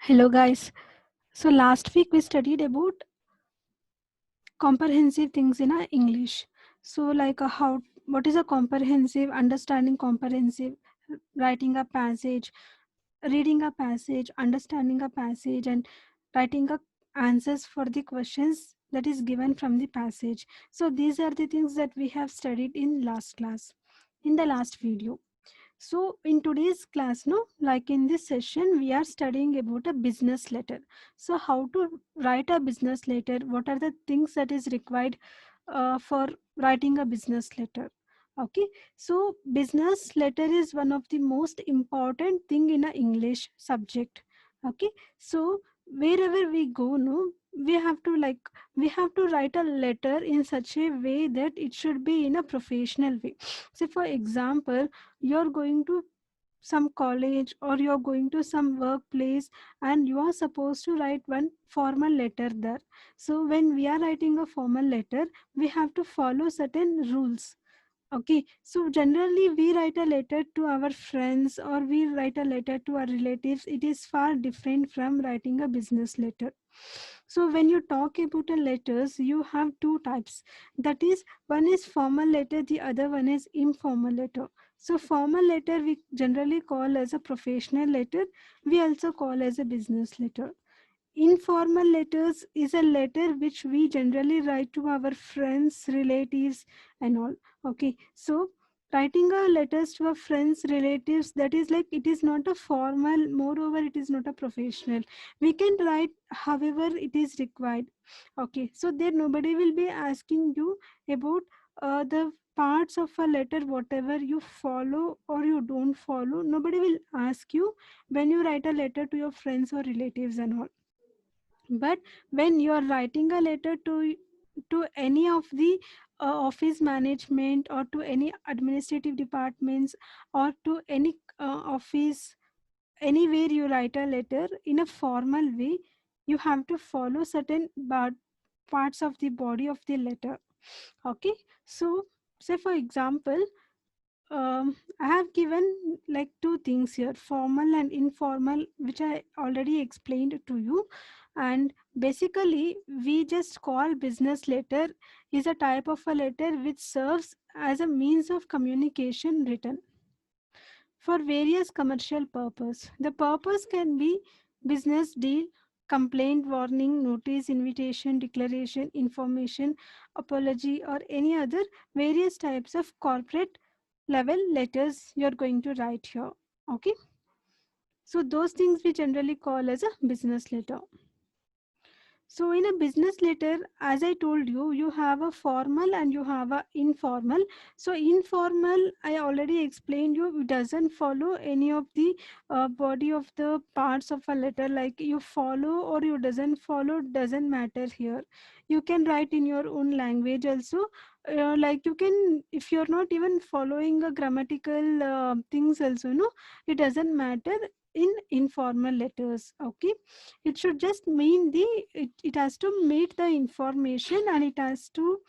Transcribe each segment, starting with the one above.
Hello guys. So last week we studied about comprehensive things in English. So like how what is a comprehensive, understanding comprehensive, writing a passage, reading a passage, understanding a passage, and writing a answers for the questions that is given from the passage. So these are the things that we have studied in last class, in the last video. So in today's class, no, like in this session, we are studying about a business letter. So how to write a business letter? What are the things that is required for writing a business letter? Okay, so business letter is one of the most important thing in a English subject. Okay, so wherever we go, no, we have to we have to write a letter in such a way that it should be in a professional way. So for example, you're going to some college or you're going to some workplace and you are supposed to write one formal letter there. So when we are writing a formal letter, we have to follow certain rules. Okay, so generally we write a letter to our friends or we write a letter to our relatives. It is far different from writing a business letter. So when you talk about a letters, you have two types. That is, one is formal letter, the other one is informal letter. So formal letter we generally call as a professional letter. We also call as a business letter. Informal letters is a letter which we generally write to our friends, relatives, and all. Okay, so writing a letters to our friends, relatives, that is like it is not a formal, moreover, it is not a professional. We can write however it is required. Okay, so there nobody will be asking you about the parts of a letter, whatever you follow or you don't follow. Nobody will ask you when you write a letter to your friends or relatives and all. But when you are writing a letter to any of the office management or to any administrative departments or to any office, anywhere you write a letter in a formal way, you have to follow certain parts of the body of the letter. Okay, so say for example, I have given like two things here, formal and informal, which I already explained to you. And basically, we just call business letter is a type of a letter which serves as a means of communication written for various commercial purpose. The purpose can be business deal, complaint, warning, notice, invitation, declaration, information, apology, or any other various types of corporate level letters you're going to write here. Okay, so those things we generally call as a business letter. So in a business letter, as I told you, you have a formal and you have a informal. So informal, I already explained you, it doesn't follow any of the body of the parts of a letter. Like you follow or you doesn't follow, doesn't matter here. You can write in your own language also. Like you can, if you're not even following a grammatical things also, no, it doesn't matter in informal letters. Okay, it should just mean it has to meet the information and it has to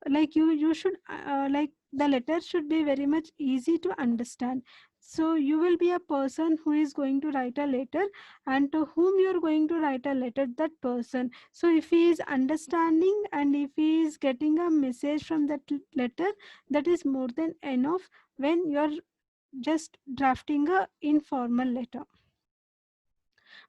like you should like the letter should be very much easy to understand. So you will be a person who is going to write a letter, and to whom you are going to write a letter, that person. So if he is understanding and if he is getting a message from that letter, that is more than enough when you are just drafting a informal letter.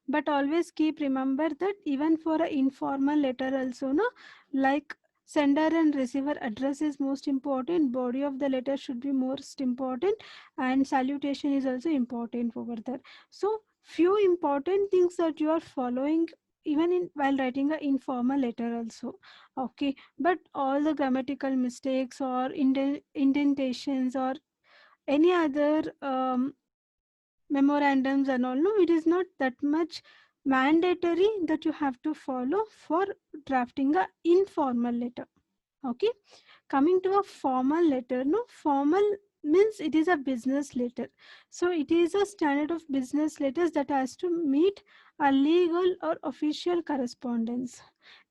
But always keep remember that even for an informal letter also, no, like sender and receiver address is most important, body of the letter should be most important, and salutation is also important over there. So few important things that you are following even in while writing an informal letter also. Okay, but all the grammatical mistakes or indentations or any other memorandums and all, no, it is not that much mandatory that you have to follow for drafting a informal letter. Okay, coming to a formal letter, no, formal means it is a business letter. So it is a standard of business letters that has to meet a legal or official correspondence.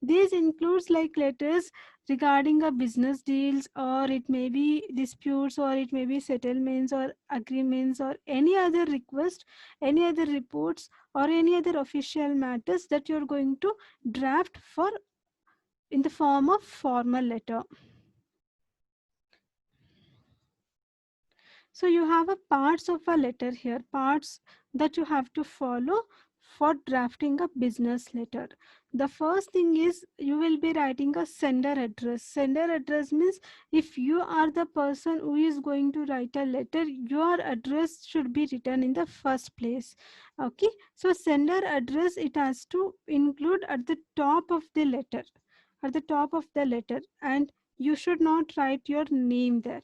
These includes like letters regarding a business deals, or it may be disputes, or it may be settlements or agreements, or any other request, any other reports, or any other official matters that you're going to draft for in the form of formal letter. So you have a parts of a letter here, parts that you have to follow for drafting a business letter. The first thing is you will be writing a sender address. Sender address means if you are the person who is going to write a letter, your address should be written in the first place. Okay, so sender address, it has to include at the top of the letter, at the top of the letter, and you should not write your name there.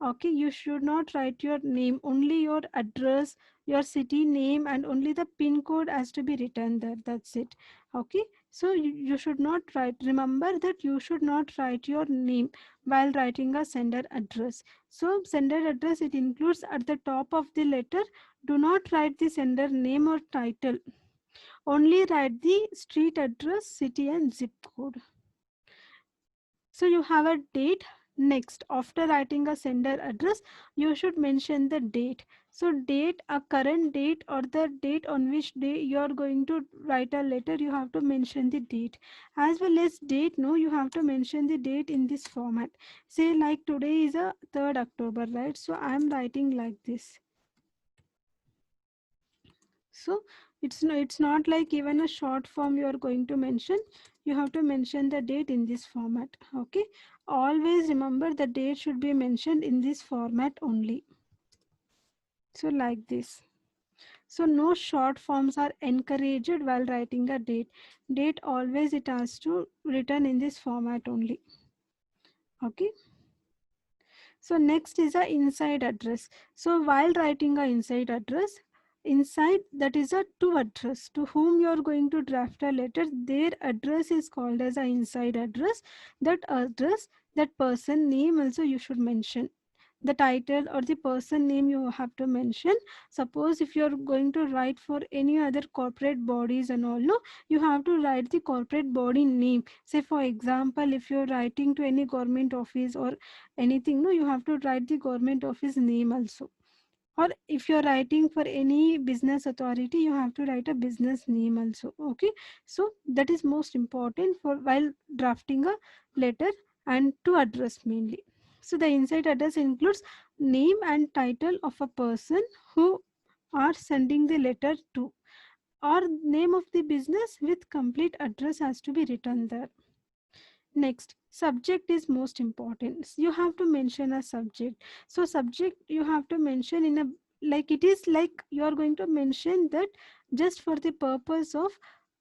Okay, you should not write your name, only your address, your city name, and only the pin code has to be written there. That's it. Okay, so you should not write. Remember that you should not write your name while writing a sender address. So, sender address, it includes at the top of the letter. Do not write the sender name or title, only write the street address, city, and zip code. So you have a date. Next, after writing a sender address, you should mention the date. So date, a current date, or the date on which day you are going to write a letter, you have to mention the date. As well as date, no, you have to mention the date in this format. Say like today is a 3rd October, right? So I am writing like this. So it's not like even a short form you are going to mention. You have to mention the date in this format. Okay, always remember the date should be mentioned in this format only. So like this. So no short forms are encouraged while writing a date. Date always it has to written in this format only. Okay. So next is a inside address. So while writing a inside address, inside, that is a to address to whom you are going to draft a letter, their address is called as a inside address. That address, that person name also you should mention. The title or the person name you have to mention. Suppose if you are going to write for any other corporate bodies and all, no, you have to write the corporate body name. Say for example, if you're writing to any government office or anything, no, you have to write the government office name also. Or if you're writing for any business authority, you have to write a business name also. Okay, so that is most important for while drafting a letter, and to address mainly. So the inside address includes name and title of a person who are sending the letter to, or name of the business with complete address has to be written there. Next, subject is most important. You have to mention a subject. So subject you have to mention in a, like it is like you are going to mention that just for the purpose of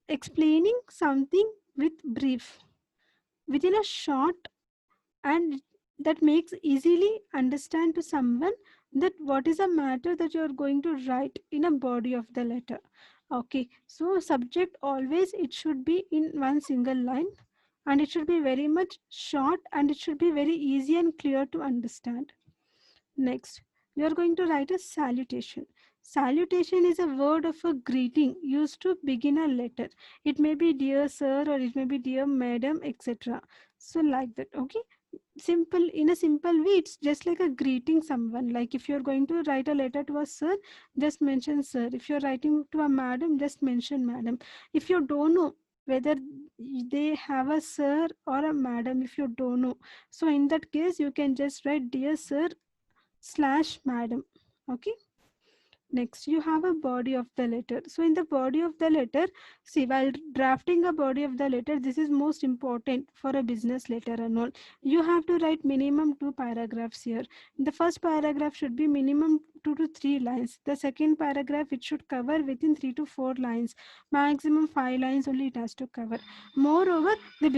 explaining something with brief within a short, and that makes easily understand to someone that what is a matter that you are going to write in a body of the letter. Okay, so subject always it should be in one single line, and it should be very much short, and it should be very easy and clear to understand. Next, you are going to write a salutation. Salutation is a word of a greeting used to begin a letter. It may be dear sir, or it may be dear madam, etc. So like that. Okay, simple, in a simple way, it's just like a greeting someone. Like if you're going to write a letter to a sir, just mention sir. If you're writing to a madam, just mention madam. If you don't know whether they have a sir or a madam, if you don't know, so in that case you can just write dear sir slash madam. Okay, next you have a body of the letter. So in the body of the letter, see, while drafting a body of the letter, this is most important for a business letter and all. You have to write minimum 2 paragraphs here. The first paragraph should be minimum 2 to 3 lines. The second paragraph, it should cover within 3 to 4 lines. Maximum 5 lines only it has to cover. Moreover, the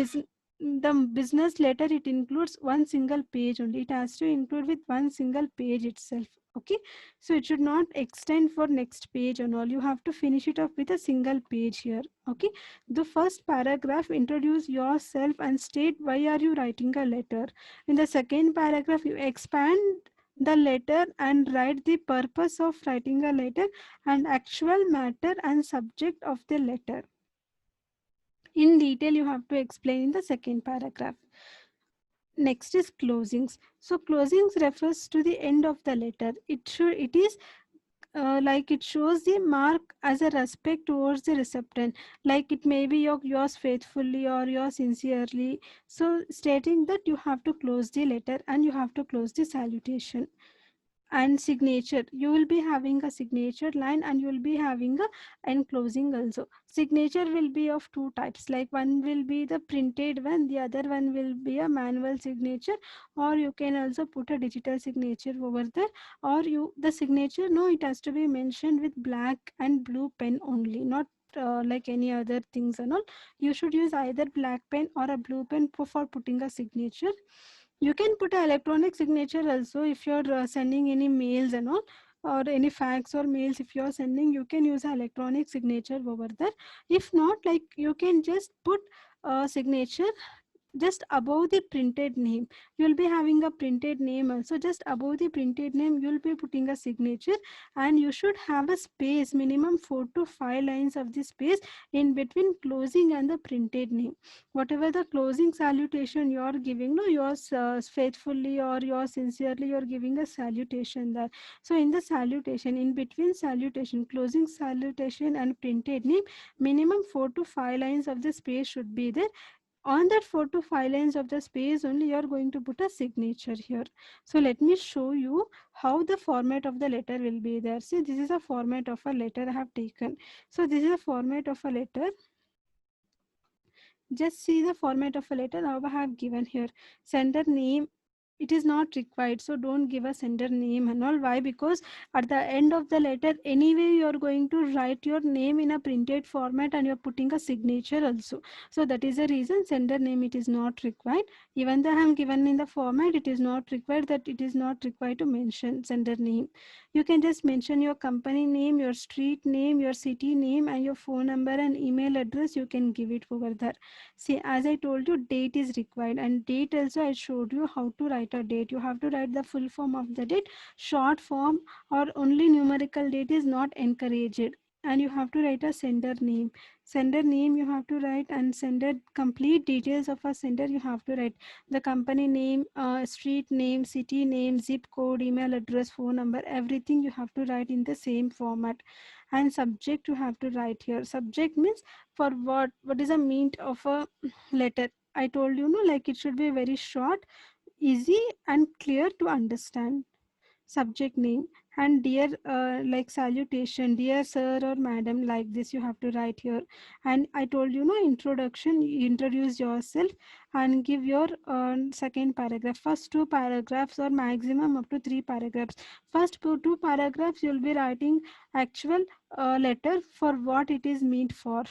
business letter, it includes one single page only. It has to include with one single page itself. Okay, so it should not extend for next page and all. You have to finish it off with a single page here. Okay, the first paragraph, introduce yourself and state why are you writing a letter. In the second paragraph, you expand the letter and write the purpose of writing a letter and actual matter and subject of the letter. In detail, you have to explain in the second paragraph. Next is closings. So closings refers to the end of the letter. It is like it shows the mark as a respect towards the recipient, like it may be yours faithfully or yours sincerely. So stating that you have to close the letter and you have to close the salutation. And signature, you will be having a signature line and you will be having a enclosing also. Signature will be of two types, like one will be the printed one, the other one will be a manual signature, or you can also put a digital signature over there. Or you, the signature, no, it has to be mentioned with black and blue pen only, not like any other things and all. You should use either black pen or a blue pen for putting a signature. You can put an electronic signature also if you're sending any mails and all, or any fax or mails. If you're sending, you can use an electronic signature over there. If not, like you can just put a signature just above the printed name. You'll be having a printed name also. Just above the printed name, you'll be putting a signature, and you should have a space, minimum 4 to 5 lines of the space in between closing and the printed name. Whatever the closing salutation you are giving, no, yours faithfully or yours sincerely, you're giving a salutation there. So in the salutation, in between salutation, closing salutation and printed name, minimum 4 to 5 lines of the space should be there. On that 4 to 5 lines of the space only you are going to put a signature here. So let me show you how the format of the letter will be there. See, this is a format of a letter I have taken. So this is a format of a letter. Just see the format of a letter how I have given here. Sender name, it is not required, so don't give a sender name and all. Why? Because at the end of the letter anyway you are going to write your name in a printed format and you're putting a signature also. So that is the reason sender name, it is not required. Even though I am given in the format, it is not required, that it is not required to mention sender name. You can just mention your company name, your street name, your city name, and your phone number and email address. You can give it over there. See, as I told you, date is required, and date also I showed you how to write a date. You have to write the full form of the date. Short form or only numerical date is not encouraged. And you have to write a sender name. Sender name you have to write, and sender complete details of a sender you have to write. The company name, street name, city name, zip code, email address, phone number, everything you have to write in the same format. And subject you have to write here. Subject means for what is the meaning of a letter. I told you, no, like it should be very short, easy and clear to understand. Subject name. And dear, like salutation, dear sir or madam, like this you have to write here. And I told you, no, introduction, you introduce yourself and give your second paragraph. First 2 paragraphs or maximum up to 3 paragraphs. First 2 paragraphs you'll be writing actual letter, for what it is meant for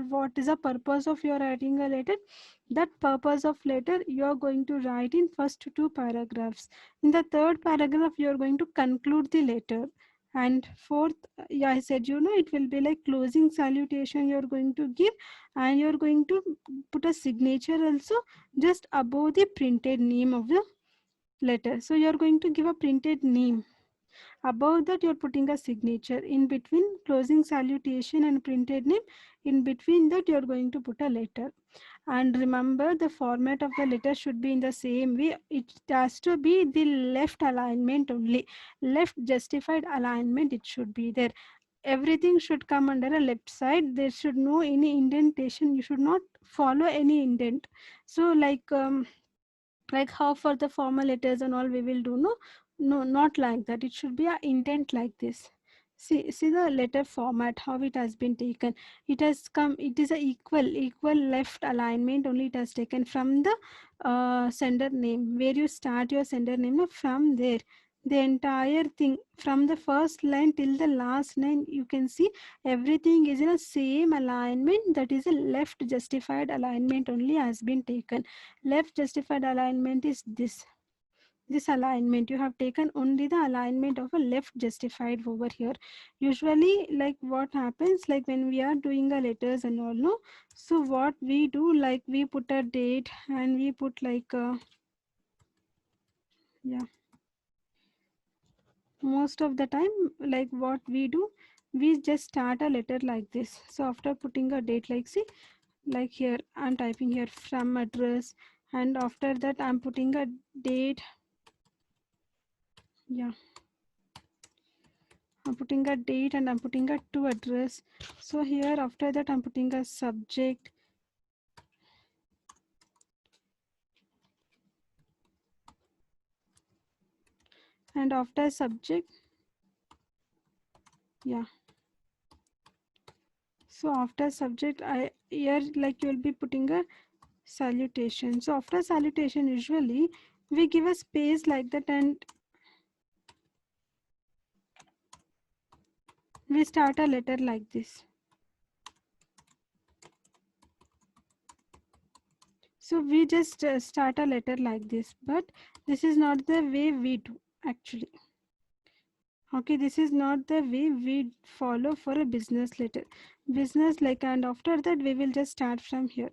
what is the purpose of your writing a letter. That purpose of letter you are going to write in first 2 paragraphs. In the third paragraph, you are going to conclude the letter. And fourth, yeah, I said, you know, it will be like closing salutation you're going to give, and you're going to put a signature also just above the printed name of the letter. So you're going to give a printed name. Above that, you're putting a signature. In between closing salutation and printed name, in between that, you're going to put a letter. And remember, the format of the letter should be in the same way. It has to be the left alignment only. Left justified alignment, it should be there. Everything should come under a left side. There should no any indentation. You should not follow any indent. So like how for the formal letters and all we will do, no, not like that. It should be a indent like this. See the letter format, how it has been taken. It has come, it is a equal left alignment only. It has taken from the sender name, where you start your sender name, no, from there the entire thing from the first line till the last line, you can see everything is in a same alignment. That is a left justified alignment only has been taken. Left justified alignment is this alignment. You have taken only the alignment of a left justified over here. Usually, like what happens, like when we are doing a letters and all, no, so what we do, like we put a date and we put like yeah, most of the time, like what we do, we just start a letter like this. So after putting a date, like see, like here I'm typing here from address, and after that I'm putting a date. Yeah, I'm putting a date and I'm putting a to address. So here after that I'm putting a subject, and after subject, yeah, so after subject I here like you will be putting a salutation. So after salutation usually we give a space like that, and we start a letter like this. So we just start a letter like this, but this is not the way we do actually. Okay, this is not the way we follow for a business letter. Business like, and after that we will just start from here.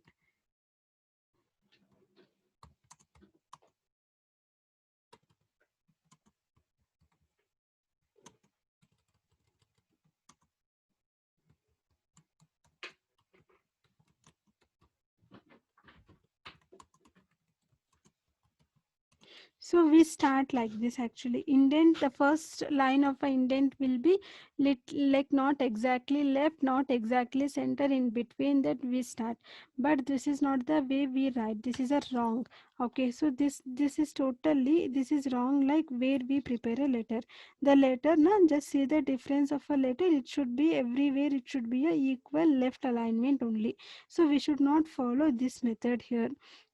So we start like this actually. Indent, the first line of a indent will be like not exactly left, not exactly center, in between that we start. But this is not the way we write. This is a wrong. Okay, so this is totally, this is wrong, like where we prepare a letter. The letter, na, just see the difference of a letter. It should be everywhere, it should be a equal left alignment only. So we should not follow this method here.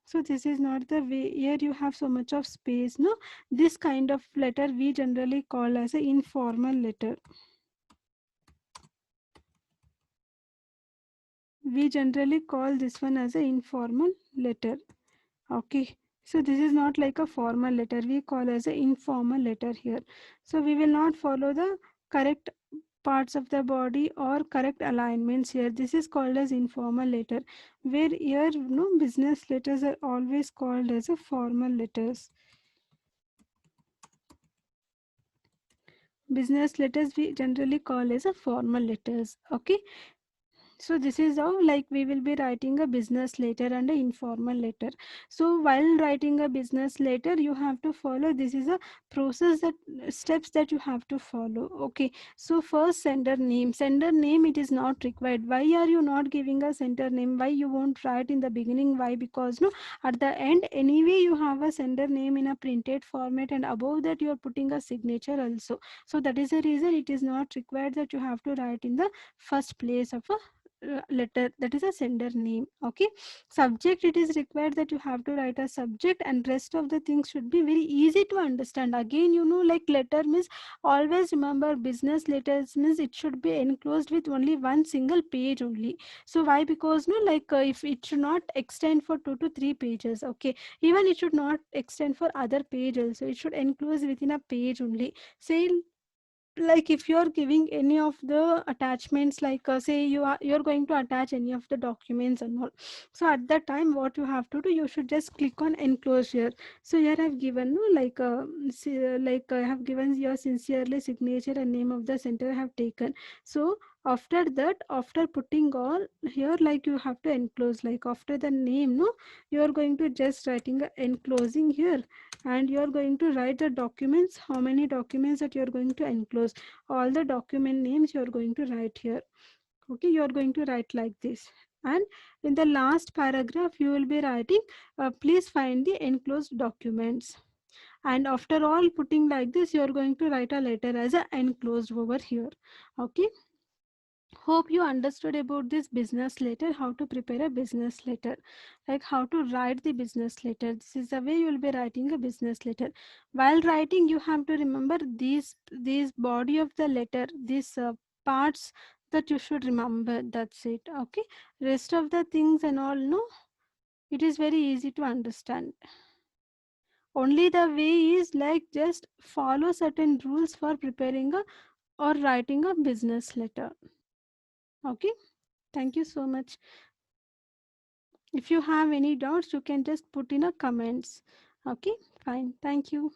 So this is not the way. Here you have so much of space, no? This kind of letter we generally call as a informal letter. We generally call this one as a informal letter. Okay. So this is not like a formal letter. We call as a informal letter here. So we will not follow the correct parts of the body or correct alignments here. This is called as informal letter. Where here, no, business letters are always called as a formal letters. Business letters we generally call as a formal letters. Okay, so this is how like we will be writing a business letter and an informal letter. So while writing a business letter you have to follow, this is a process, that steps that you have to follow. Okay, so first sender name. Sender name, it is not required. Why are you not giving a sender name? Why you won't write in the beginning? Why? Because no, at the end anyway you have a sender name in a printed format, and above that you are putting a signature also. So that is the reason it is not required that you have to write in the first place of a letter, that is a sender name. Okay, subject, it is required that you have to write a subject, and rest of the things should be very easy to understand. Again, you know, like letter means, always remember business letters means it should be enclosed with only one single page only. So why? Because no, like if it should not extend for 2 to 3 pages. Okay, even it should not extend for other page also, it should enclose within a page only. Say like if you are giving any of the attachments, like say you're going to attach any of the documents and all, so at that time what you have to do, you should just click on enclose here. So here I've given no, like like I have given your sincerely signature and name of the center I have taken. So after that, after putting all here, like you have to enclose, like after the name, no, you are going to just writing a enclosing here, and you are going to write the documents, how many documents that you are going to enclose, all the document names you are going to write here. Okay, you are going to write like this, and in the last paragraph you will be writing please find the enclosed documents. And after all putting like this, you are going to write a letter as a enclosed over here. Okay, hope you understood about this business letter, how to prepare a business letter, like how to write the business letter. This is the way you will be writing a business letter. While writing, you have to remember these body of the letter, these parts that you should remember. That's it. Okay, rest of the things and all, no, it is very easy to understand. Only the way is like just follow certain rules for preparing a or writing a business letter. Okay, thank you so much. If you have any doubts, you can just put in a comments. Okay, fine. Thank you.